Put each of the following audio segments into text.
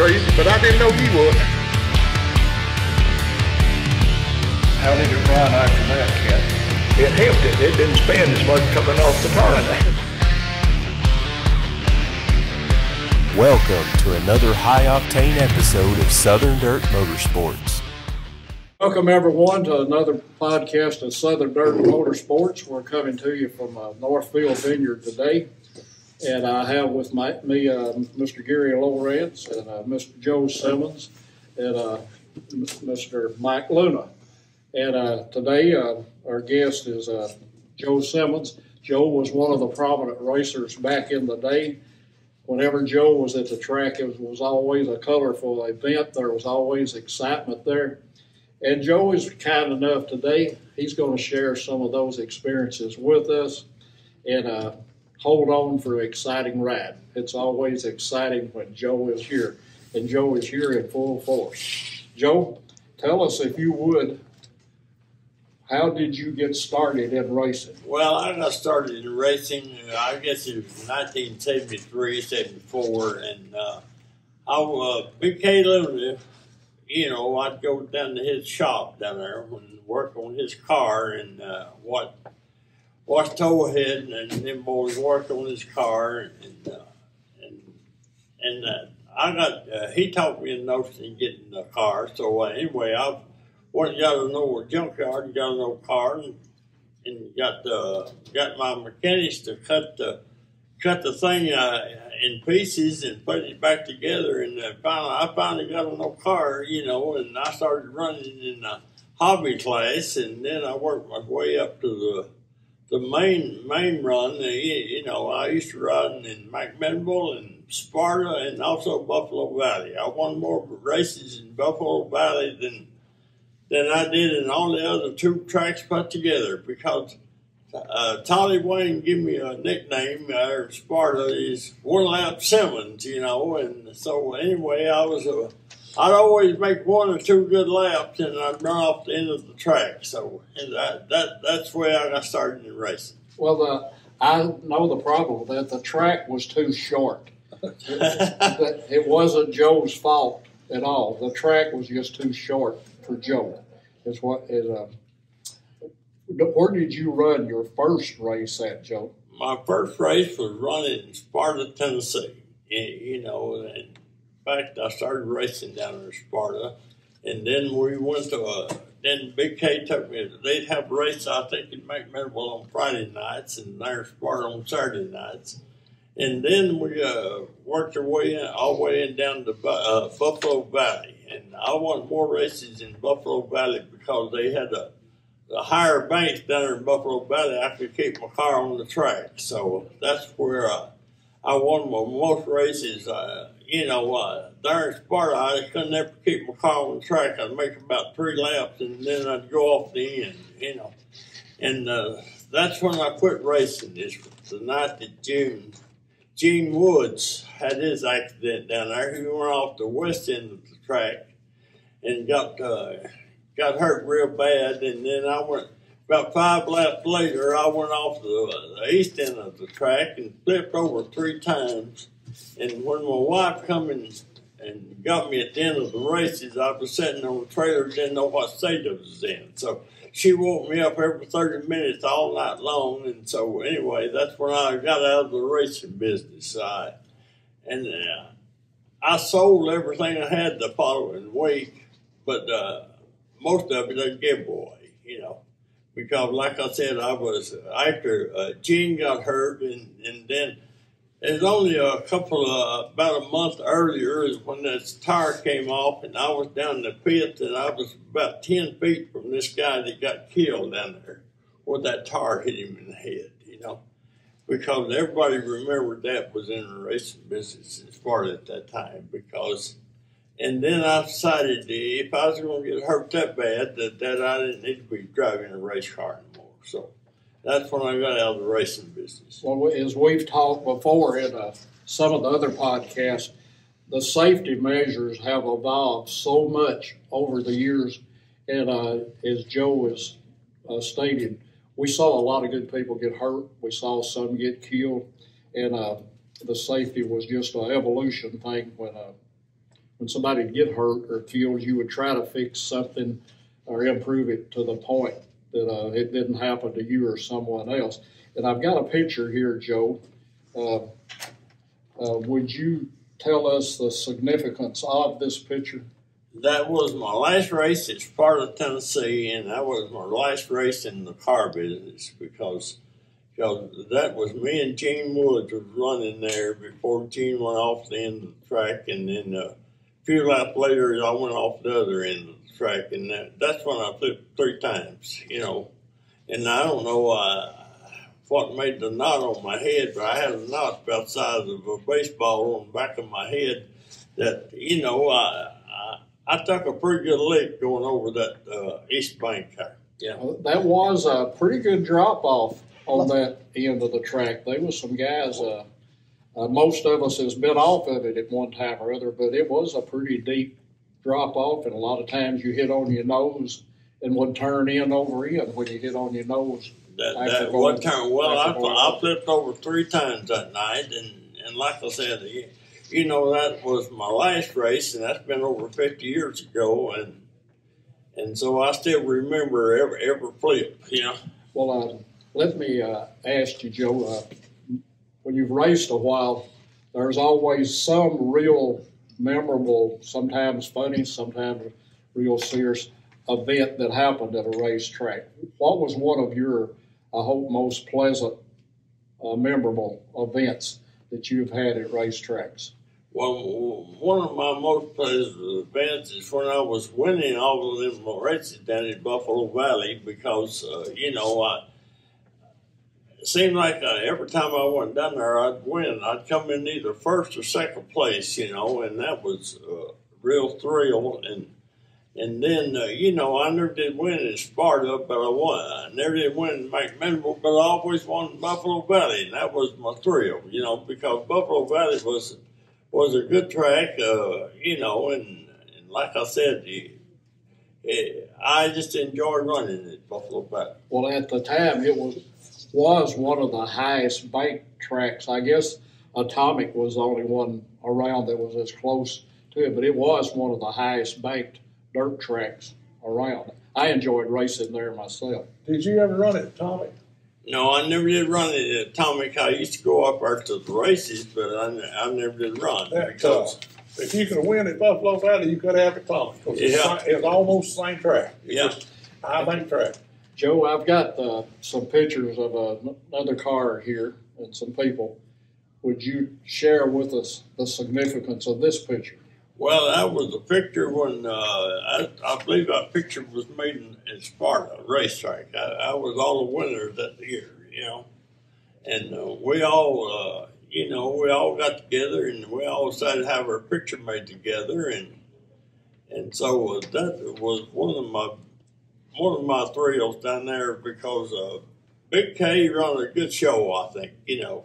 crazy, but I didn't know you would. How did it run after that, Cat? It helped it. It didn't spin as much coming off the turn. Welcome to another high-octane episode of Southern Dirt Motorsports. Welcome, everyone, to another podcast of Southern Dirt Motorsports. We're coming to you from Northfield Vineyard today. And I have with me Mr. Gary Lorance and Mr. Joe Simmons and Mr. Mike Luna. And today our guest is Joe Simmons. Joe was one of the prominent racers back in the day. Whenever Joe was at the track, it was always a colorful event. There was always excitement there. And Joe is kind enough today, he's going to share some of those experiences with us. And hold on for an exciting ride. It's always exciting when Joe is here, and Joe is here in full force. Joe, tell us, if you would, how did you get started in racing? Well, I got started in racing, I guess it was 1973, 74, and Big K Luna, I'd go down to his shop down there and work on his car and watch Towhead and them boys work on his car, he taught me the notion of getting a car. So anyway, I went and got a little junkyard and got a little car and got my mechanics to cut the thing in pieces and put it back together. And I finally got a little car, and I started running in a hobby class, and then I worked my way up to the main run. I used to ride in McMinnville and Sparta and also Buffalo Valley. I won more races in Buffalo Valley than I did in all the other two tracks put together, because Tolly Wayne gave me a nickname at Sparta is One Lap Simmons, and so anyway, I'd always make one or two good laps, and I'd run off the end of the track. So that's where I got started in racing. Well, I know the problem with that. The track was too short. It wasn't Joe's fault at all. The track was just too short for Joe. Where did you run your first race at, Joe? My first race was running in Sparta, Tennessee. In fact, I started racing down in Sparta, and then we went then Big K took me, they'd have a race, I think, in McMinnville on Friday nights, and there in Sparta on Saturday nights. And then we worked our way in, all the way in down to Buffalo Valley. And I won more races in Buffalo Valley because they had the higher banks down there in Buffalo Valley. I could keep my car on the track. So that's where I won most races. There in Sparta, I couldn't ever keep my car on the track. I'd make about 3 laps, and then I'd go off the end, And that's when I quit racing. This was the night that Gene Woods had his accident down there. He went off the west end of the track and got hurt real bad. And then I went, about 5 laps later, I went off the east end of the track and flipped over 3 times. And when my wife come in and got me at the end of the races, I was sitting on the trailer, didn't know what state I was in. So she woke me up every 30 minutes all night long. And so anyway, that's when I got out of the racing business. I sold everything I had the following week, but most of it I gave away, because like I said, I was, after Gene got hurt, and then there's only about a month earlier is when this tire came off, and I was down in the pit, and I was about 10 feet from this guy that got killed down there, where that tire hit him in the head, because everybody remembered that was in the racing business as far as at that time, and then I decided if I was going to get hurt that bad, that I didn't need to be driving a race car anymore. So that's when I got out of the racing business. Well, as we've talked before in some of the other podcasts, the safety measures have evolved so much over the years. And as Joe is stated, we saw a lot of good people get hurt. We saw some get killed. And the safety was just an evolution thing when somebody would get hurt or killed, you would try to fix something or improve it to the point that it didn't happen to you or someone else. And I've got a picture here, Joe. Would you tell us the significance of this picture? That was my last race at Sparta, Tennessee, and that was my last race in the car business because that was me and Gene Woods was running there before Gene went off the end of the track, and then a few laps later I went off the other end of the track, and that's when I flipped 3 times, you know. And I don't know what made the knot on my head, but I had a knot about the size of a baseball on the back of my head that, you know, I took a pretty good lick going over that east bank there. Yeah. That was a pretty good drop off on that end of the track. There was some guys, most of us has been off of it at one time or other, but it was a pretty deep drop off, and a lot of times you hit on your nose and would turn in over in when you hit on your nose. That one turn. Well, I flipped over 3 times that night, and like I said, you know, that was my last race, and that's been over 50 years ago, and so I still remember every flip, you know. Well, let me ask you, Joe, when you've raced a while, there's always some real memorable, sometimes funny, sometimes real serious event that happened at a racetrack. What was one of your, I hope, most pleasant, memorable events that you've had at racetracks? Well, one of my most pleasant events is when I was winning all of them races down in Buffalo Valley because, you know, it seemed like every time I went down there, I'd win. I'd come in either first or second place, you know, and that was a real thrill. And then, you know, I never did win in Sparta, but I won. I never did win in McMinnville, but I always won in Buffalo Valley, and that was my thrill, you know, because Buffalo Valley was a good track, you know, and like I said, I just enjoyed running at Buffalo Valley. Well, at the time, it was one of the highest banked tracks. I guess Atomic was the only one around that was as close to it, but it was one of the highest banked dirt tracks around. I enjoyed racing there myself. Did you ever run at Atomic? No, I never did run at Atomic. I used to go up there to the races, but I never did run. Because if you could win at Buffalo Valley, you could have Atomic. It's almost the same track. It's high bank track. Joe, I've got some pictures of another car here and some people. Would you share with us the significance of this picture? Well, that was a picture when I believe that picture was made in Sparta racetrack. I was all the winners that year, you know, and we all, you know, we all got together and we all decided to have our picture made together, and so that was one of my thrills down there because Big K run a good show, I think, you know,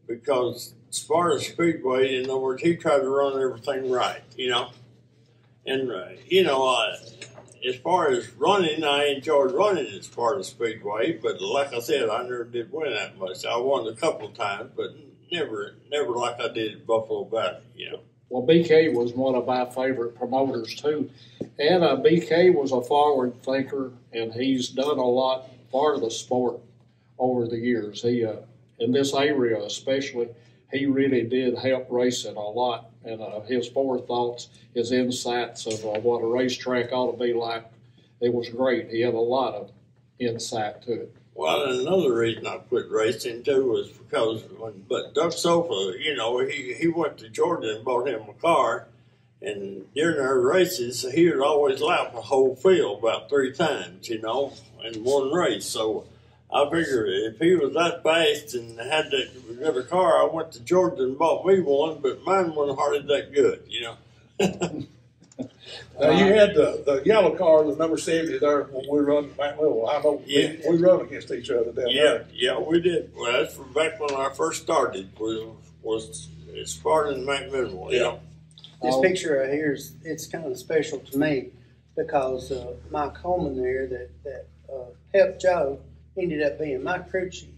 because Sparta Speedway, in other words, he tried to run everything right, you know. And, you know, as far as running, I enjoyed running at Sparta Speedway, but like I said, I never did win that much. I won a couple of times, but never like I did at Buffalo Valley, you know. Well, BK was one of my favorite promoters, too. And BK was a forward thinker, and he's done a lot for the sport over the years. He, in this area especially, he really did help racing a lot, and his forethoughts, his insights of what a racetrack ought to be like, it was great. He had a lot of insight to it. Well, and another reason I quit racing, too, was because but Doug Sofa, you know, he went to Georgia and bought him a car, and during our races, he would always lap the whole field about 3 times, you know, in one race. So I figured if he was that fast and had that good a car, I went to Georgia and bought me one, but mine wasn't hardly that good, you know. You had the yellow car, the number 70 there when we run back little. I know we run against each other down there. Yeah, we did. Well, that's from back when I first started. Was Sparta and McMinnville, you know. This picture right here it's kind of special to me because Mike Holman there that helped Joe ended up being my crew chief,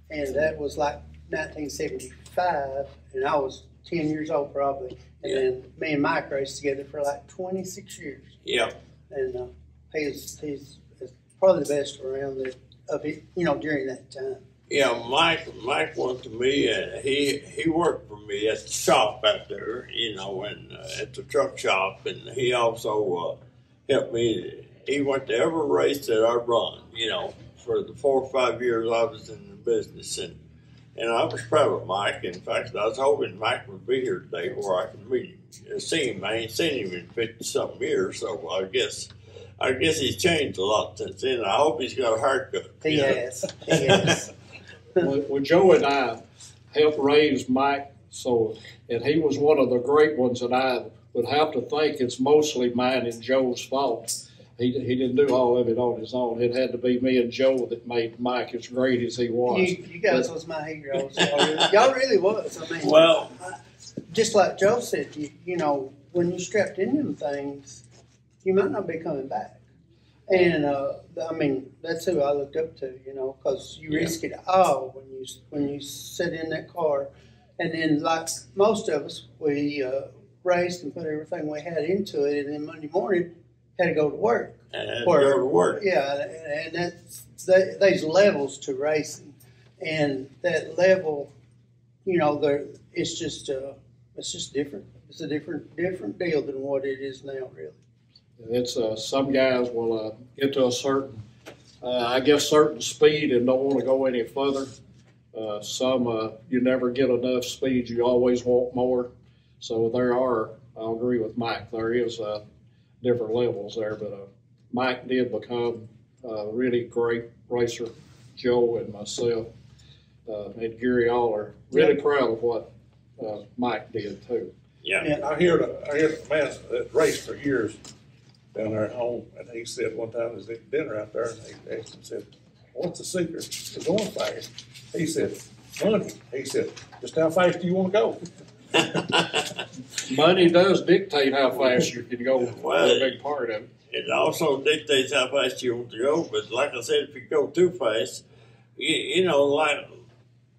and that was like 1975, and I was 10 years old probably. And then me and Mike raced together for like 26 years. Yeah. And he's probably the best around of it, during that time. Yeah, Mike went to me, and he worked for me at the shop out there, and at the truck shop, and he also helped me. He went to every race that I run, for the 4 or 5 years I was in the business, and I was proud of Mike. In fact, I was hoping Mike would be here today where I could meet him, see him. I ain't seen him in 50-something years, so I guess he's changed a lot since then. I hope he's got a haircut. He has. Well, Joe and I helped raise Mike, and he was one of the great ones that I would have to think it's mostly mine and Joe's fault. He didn't do all of it on his own. It had to be me and Joe that made Mike as great as he was. You guys was my heroes. Y'all really was. I mean, Well, just like Joe said, when you strapped in them things, you might not be coming back. And that's who I looked up to, because you risk it all when you sit in that car. And then, like most of us, we raced and put everything we had into it, and then Monday morning had to go to work. Yeah, and there's levels to racing, and that level, it's just different. It's a different deal than what it is now, really. It's some guys will get to a certain, certain speed and don't want to go any further. Some you never get enough speed; you always want more. So I'll agree with Mike. There is different levels there, but Mike did become a really great racer. Joe and myself and Gary all are really proud of what Mike did too. Yeah. I hear the man that raced for years down there at home, and he said one time he was at dinner out there, and they asked him, said, "What's the secret to going fast?" He said, "Money." He said, "Just how fast do you want to go?" Money does dictate how fast you can go. Well, a big part of it. It also dictates how fast you want to go. But like I said, if you go too fast,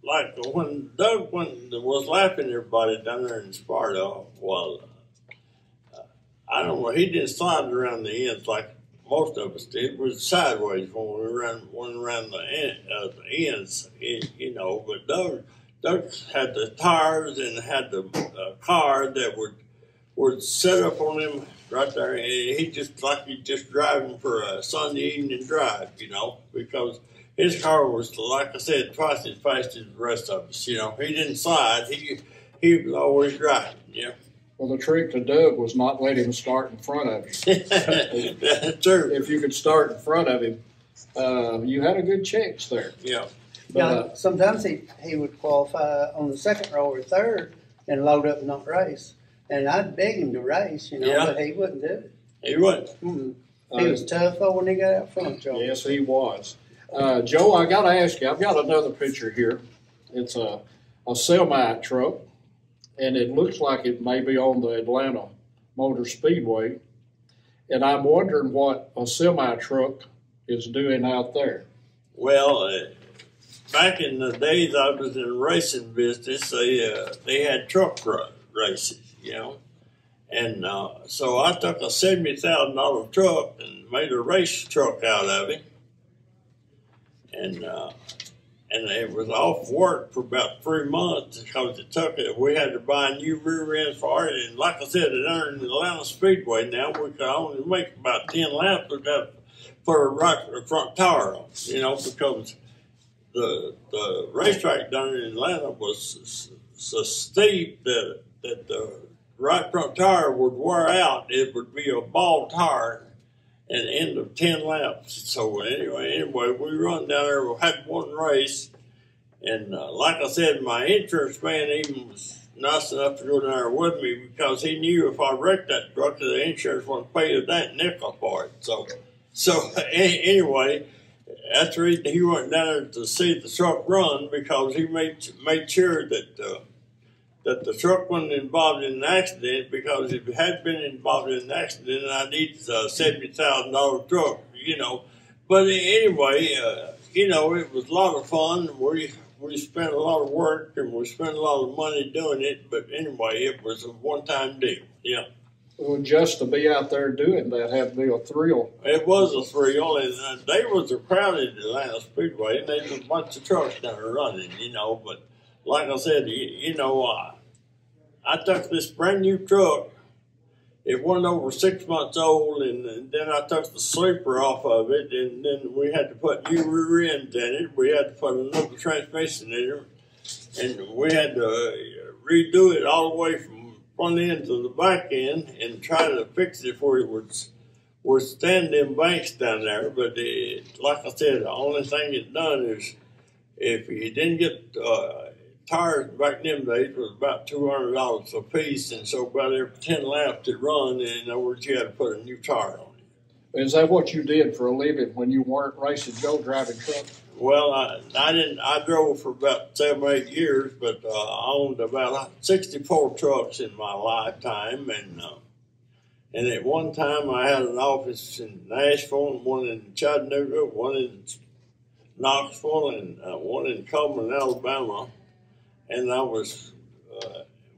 like when Doug was laughing at everybody down there in Sparta, I don't know, he didn't slide around the ends like most of us did. It was sideways when we went around the ends, But Doug had the tires and had the car that would set up on him right there. And he just driving for a Sunday evening drive, because his car was, like I said, twice as fast as the rest of us. He didn't slide. He was always driving. Well, the trick to Doug was not let him start in front of you. That's true. If you could start in front of him, you had a good chance there. Yeah. But, sometimes he would qualify on the second row or third and load up and not race. And I'd beg him to race, but he wouldn't do it. He wouldn't. Mm-hmm. He was tough though when he got out front, Joe. Yes, he was. Joe, I got to ask you, I've got another picture here. It's a semi truck, and it looks like it may be on the Atlanta Motor Speedway. And I'm wondering what a semi truck is doing out there. Well, back in the days I was in the racing business, they had truck races, And so I took a $70,000 truck and made a race truck out of it. And it was off work for about 3 months because we had to buy new rear ends for it. And like I said, in the Atlanta Speedway now, we could only make about 10 laps without put a front tire on, because the racetrack down in Atlanta was so steep that the right front tire would wear out. It would be a ball tire at the end of 10 laps. So anyway, we run down there. We had one race, and like I said, my insurance man even was nice enough to go down there with me because he knew if I wrecked that truck, the insurance wouldn't pay that nickel for it. So anyway, that's the reason he went down there to see the truck run, because he made sure that the truck wasn't involved in an accident, because if it had been involved in an accident, I needed a $70,000 truck, But anyway, it was a lot of fun. we spent a lot of work and we spent a lot of money doing it, but anyway, it was a one-time deal. Yeah. Well, just to be out there doing that had to be a thrill. It was a thrill, and they was a crowded Atlanta Speedway, and there's a bunch of trucks down there running, but like I said, I took this brand new truck. It wasn't over 6 months old, and then I took the sleeper off of it, and then we had to put new rear ends in it. We had to put another transmission in it, and we had to redo it all the way from front end to the back end and try to fix it before it would stand them banks down there. But like I said, the only thing it done is if you didn't get tires back in them days was about $200 a piece, and so about every 10 laps it run, in other words, you had to put a new tire on it. Is that what you did for a living when you weren't racing, Joe, driving trucks? Well, I didn't. I drove for about 7 or 8 years, but I owned about 64 trucks in my lifetime, and at one time I had an office in Nashville, one in Chattanooga, one in Knoxville, and one in Coleman, Alabama. And I was,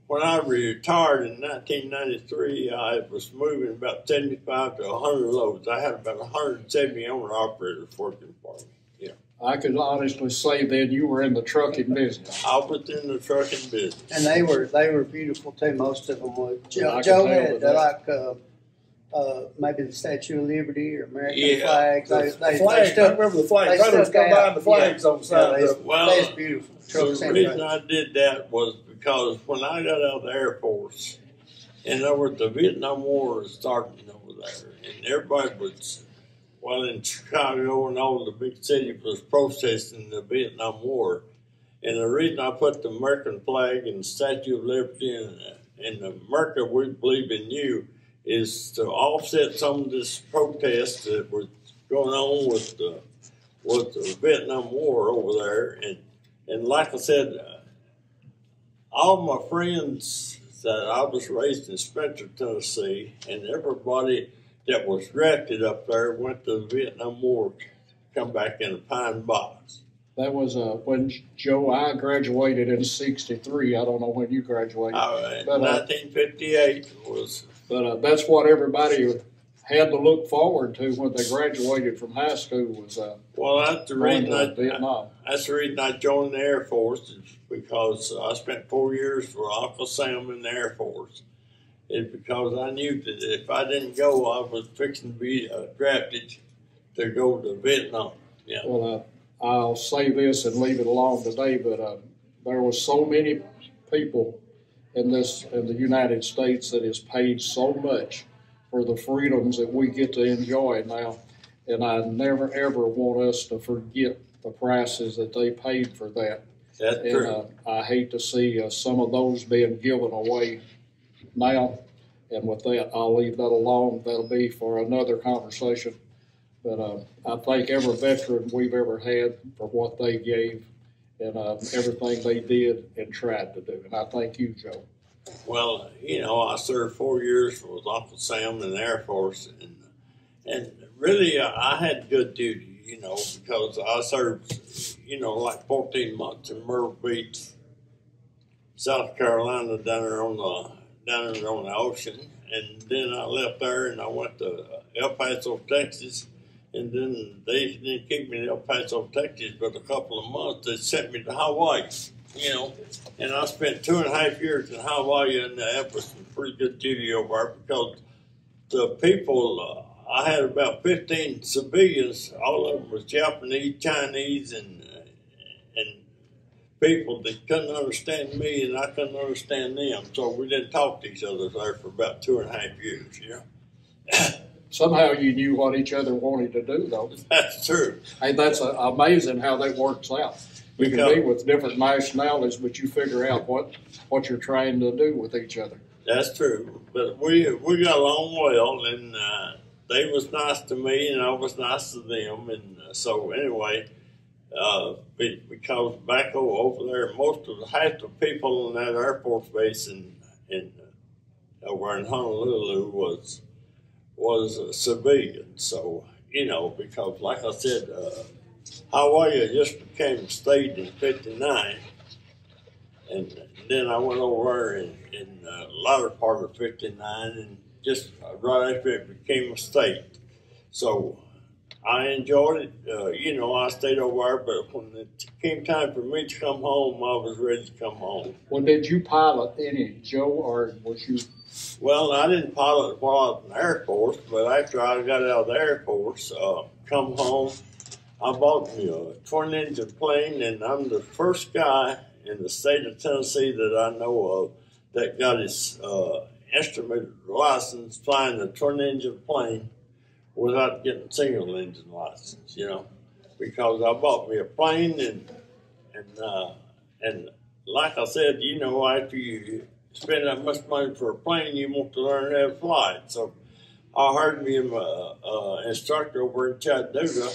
when I retired in 1993, I was moving about 75 to 100 loads. I had about 170 owner-operators working for me. Yeah. I could honestly say then you were in the trucking business. I was in the trucking business. And they were beautiful too. Most of them were. Yeah, Joe had maybe the Statue of Liberty or American flags. The flag. I remember the flag. Runners come by and the flags on the side. Well, that's beautiful. The reason I did that was because when I got out of the Air Force, and over the Vietnam War was starting over there, and everybody was, in Chicago and all the big cities was protesting the Vietnam War. And the reason I put the American flag and the Statue of Liberty and America, we believe in you, is to offset some of this protest that was going on with the Vietnam War over there. And like I said, all my friends that I was raised in Spencer, Tennessee, and everybody that was drafted up there went to the Vietnam War to come back in a pine box. That was when I graduated in '63. I don't know when you graduated. 1958 was. But that's what everybody had to look forward to when they graduated from high school was that's the reason Vietnam. That's the reason I joined the Air Force, is because I spent 4 years for Uncle Sam in the Air Force. It's because I knew that if I didn't go, I was fixing to be drafted to go to Vietnam. Yeah. Well, I'll say this and leave it alone today, but there was so many people in the United States that is paid so much for the freedoms that we get to enjoy now, and I never ever want us to forget the prices that they paid for that. That's true. I hate to see some of those being given away now, and with that, I'll leave that alone. That'll be for another conversation. But I thank every veteran we've ever had for what they gave and everything they did and tried to do. And I thank you, Joe. Well, I served 4 years with Uncle Sam in the Air Force, and really I had good duty, because I served, like 14 months in Myrtle Beach, South Carolina, down there on the ocean, and then I left there and I went to El Paso, Texas. And then they didn't keep me in El Paso, Texas, but a couple of months. They sent me to Hawaii, And I spent 2.5 years in Hawaii, and that was some pretty good duty over there because the people, I had about 15 civilians. All of them was Japanese, Chinese, and people that couldn't understand me, and I couldn't understand them. So we didn't talk to each other there for about 2.5 years, Somehow you knew what each other wanted to do, though. That's true. Hey, that's amazing how that works out. You can be with different nationalities, but you figure out what you're trying to do with each other. That's true. But we got along well, and they was nice to me, and I was nice to them. And so anyway, because back over there, half the people in that Air Force base in over in Honolulu was a civilian. So, because like I said, Hawaii just became a state in '59, and then I went over in the latter part of '59, and just right after it became a state. So I enjoyed it. You know, I stayed over there, but when it came time for me to come home, I was ready to come home. Well, did you pilot any, Joe, or was you? Well, I didn't pilot while I was in the Air Force, but after I got out of the Air Force, come home, I bought me a twin-engine plane, and I'm the first guy in the state of Tennessee that I know of that got his instrument license flying a twin-engine plane without getting single-engine license, you know, because I bought me a plane, and like I said, you know, after you spend that much money for a plane, you want to learn how to fly it. So I hired me an instructor over in Chattanooga,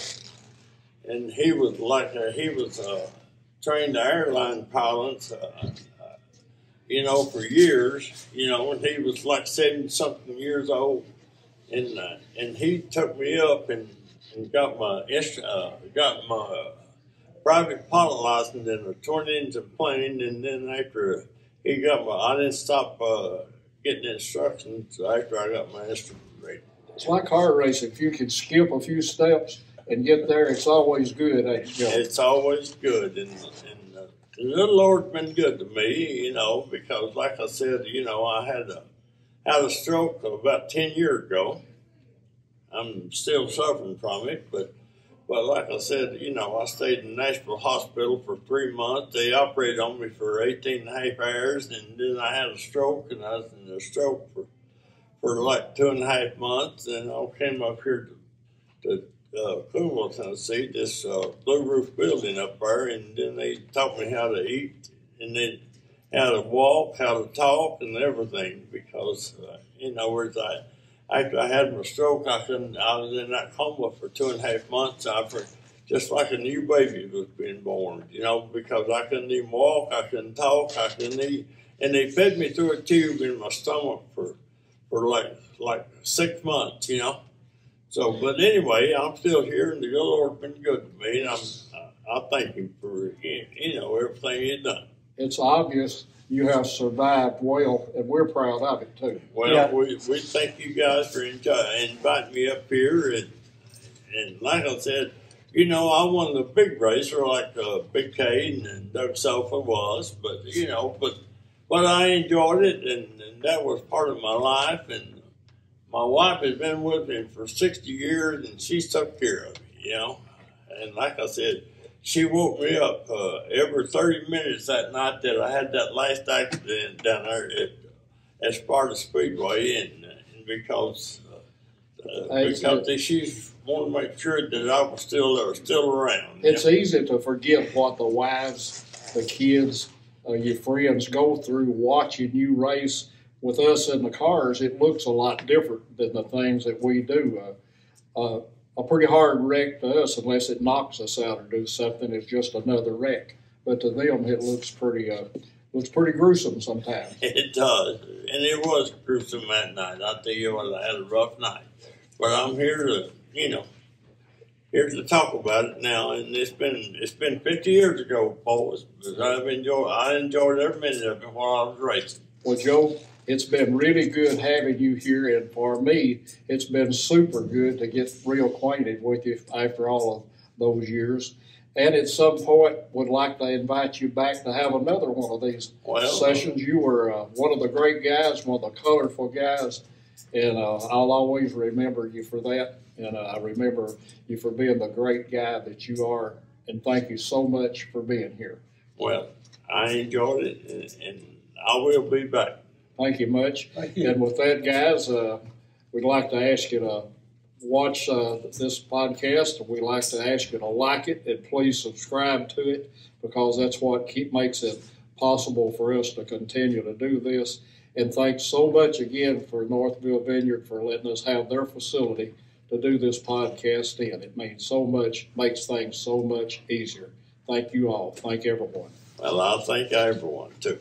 and he was trained airline pilots, you know, for years, you know, and he was like 70-something years old, and he took me up and got my private pilot license in a twin-engine plane, and then after he got I didn't stop getting instructions after I got my instrument ready. It's like car racing. If you can skip a few steps and get there, it's always good, ain't it, Joe? It's always good, and the Lord's been good to me, you know, because like I said, you know, I had a stroke about 10 years ago. I'm still suffering from it, but like I said, you know, I stayed in Nashville Hospital for 3 months. They operated on me for 18 and a half hours, and then I had a stroke, and I was in a stroke for like 2.5 months, and I came up here to Cleveland, Tennessee, this blue roof building up there, and then they taught me how to eat, and then how to walk, how to talk, and everything, because, in other words, after I had my stroke, I was in that coma for 2.5 months. Just like a new baby was being born, you know, because I couldn't even walk, I couldn't talk, I couldn't eat. And they fed me through a tube in my stomach for like 6 months, you know. So, but anyway, I'm still here, and the good Lord's been good to me, and I thank Him for, you know, everything He's done. It's obvious you have survived well, and we're proud of it, too. Well, yeah. we thank you guys for inviting me up here, and like I said, you know, I won the big racer like Big K and Doug Sofa was, but, you know, but I enjoyed it, and that was part of my life, and my wife has been with me for 60 years, and she's took care of me, you know, and like I said, she woke me up every 30 minutes that night that I had that last accident down there at Sparta Speedway, and because she wanted to make sure that I was still around. It's easy to forget what the wives, the kids, your friends go through watching you race. With us in the cars, it looks a lot different than the things that we do. A pretty hard wreck to us, unless it knocks us out or do something, is just another wreck. But to them, it looks pretty gruesome sometimes. It does, and it was gruesome that night. I tell you what, I had a rough night. But I'm here to, you know, here to talk about it now. And it's been 50 years ago, boys. But I enjoyed every minute of it while I was racing. Well, Joe, it's been really good having you here, and for me, it's been super good to get real acquainted with you after all of those years. And at some point, would like to invite you back to have another one of these sessions. You were one of the great guys, one of the colorful guys, and I'll always remember you for that. And I remember you for being the great guy that you are, and thank you so much for being here. Well, I enjoyed it, and I will be back. Thank you much. Thank you. And with that, guys, we'd like to ask you to watch this podcast. We'd like to ask you to like it, and please subscribe to it, because that's what makes it possible for us to continue to do this. And thanks so much again for Northville Vineyard for letting us have their facility to do this podcast in. It means so much, makes things so much easier. Thank you all. Thank everyone. Well, I thank everyone, too.